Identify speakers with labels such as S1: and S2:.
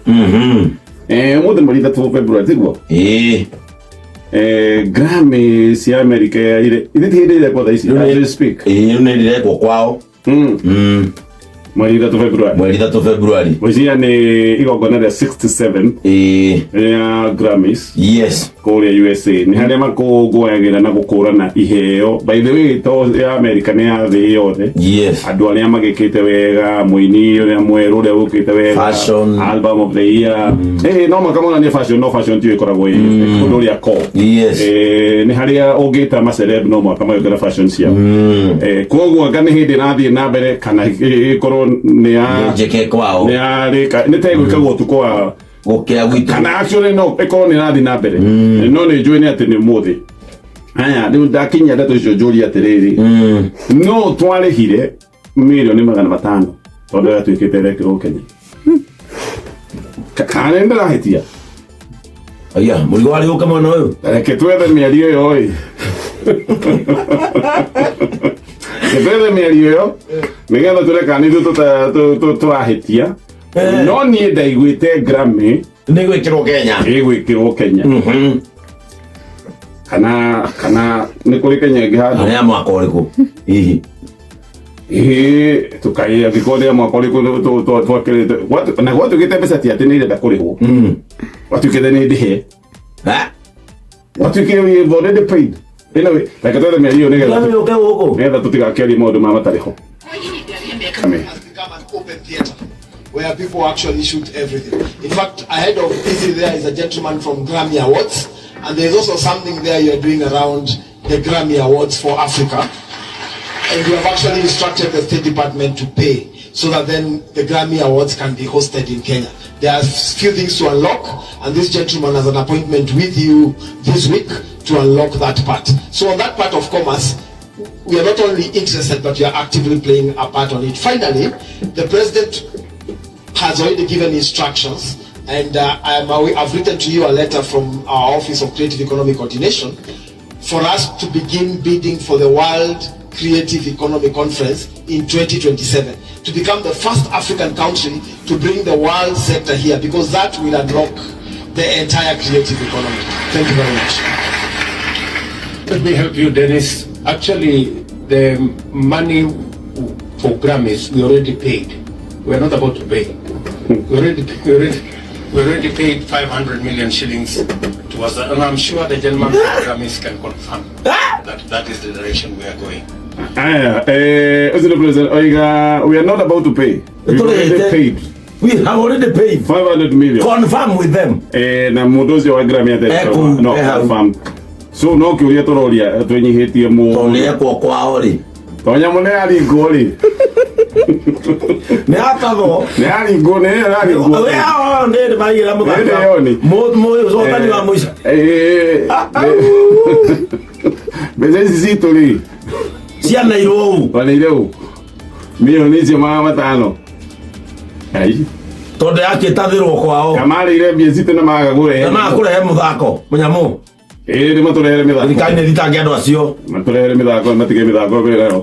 S1: Umuthi mweri 3 February tiguo Grammy cia America ile ile kwa thaisi as we speak
S2: ile ile kwa kwao
S1: mweri 3 February mwezi ni igongona rĩa 67 ya Grammys kũrĩa USA nĩ harĩa makũngũyagĩra na gũkũrana iheo. By the way to ya America nĩ ya thĩ yothe andũ arĩa magĩkĩte wega, mũini ũrĩa mwerũ ũrĩa ũkĩte wega, album of the year no makamona nĩ fashion tu ĩkoragwo ũndũ ũrĩa ko nĩ harĩa ũngĩta ma celeb no makamagĩra fashion cia koguo anga nĩ hĩndĩ rathiĩ na mbere kana ĩkorwo nĩ ya
S2: njeke kwao
S1: nĩ tegwĩkagwo ũtukũ wa
S2: gũkĩa gwitũ
S1: kana actually no ĩkorwo nĩ rathiĩ na mbere no nĩ njũĩ nĩ atĩ nĩ mũthĩ haya rĩu ndakinyia ndeto icio njũria atĩrĩrĩ no twarĩhire mirioni 500 tondũ yatuĩkĩte rekĩrwo Kenya kana ndĩrahĩtia
S2: aya mũrigo warĩ ũka mwena ũyũ
S1: reke twethe mĩario ĩyo ĩ twethe mĩario ĩyo nĩgetha tũreka nĩ tũrahĩtia no niĩ ndaiguĩte Grammy
S2: nĩ gwĩkĩrwo Kenya
S1: kana nĩ kũrĩ Kenya ĩngĩ handũ
S2: arĩa mwaka ũrĩkũ hihi
S1: tukaia gĩkondĩa mwaka ũrĩkũ twakĩrĩte na gwatuĩkĩte mbeca ti atĩ nĩ irenda kũrĩhwo gwatuĩkĩte nĩ ndĩhe gwatuĩkĩte we've already paid anyway reke twethe mĩario nĩgetha tũtigakĩarie maũndũ ma matarĩho.
S3: Where people actually shoot everything. In fact, ahead of Easy there is a gentleman from Grammy Awards, and there's also something there you're doing around the Grammy Awards for Africa. And you have actually instructed the State Department to pay so that then the Grammy Awards can be hosted in Kenya. There are a few things to unlock, and this gentleman has an appointment with you this week to unlock that part. So on that part of commerce, we are not only interested, but we are actively playing a part on it. Finally, the president has already given instructions, and I've written to you a letter from our Office of Creative Economic Coordination for us to begin bidding for the World Creative Economic Conference in 2027 to become the first African country to bring the world sector here, because that will unlock the entire creative economy. Thank you very much.
S4: Let me help you, Dennis. Actually, the money for Grammys we already paid. We're not about to pay. We already paid 500 million shillings towards that, and I'm sure the gentleman from Grammys can confirm that is the direction we are going.
S1: Mr. President, we are not about to pay. We already paid.
S2: We have already paid
S1: 500 million.
S2: Confirm with them.
S1: Na mudozi wa Grammy no confirm. So no kiuria tororia twenyihitie mu.
S2: Tonia kwao ri.
S1: Tonya mune ari ngori.
S2: Nĩ akatho
S1: nĩ aringo
S2: we hao nĩ magira mũthaka mũyũ ũcokani wa mũico
S1: mbeca ici citũ rĩ cianairwo ũũ mirioni icio 500
S2: tondũ yakĩtathĩrwo kwao
S1: kamarĩire mbia citũ na
S2: magakũrehe mũthako mũnyamũ
S1: nĩ matũrehere mĩthako
S2: thirikari nĩ thitange andũ acio
S1: matũrehere mĩthako matige mĩthako wĩra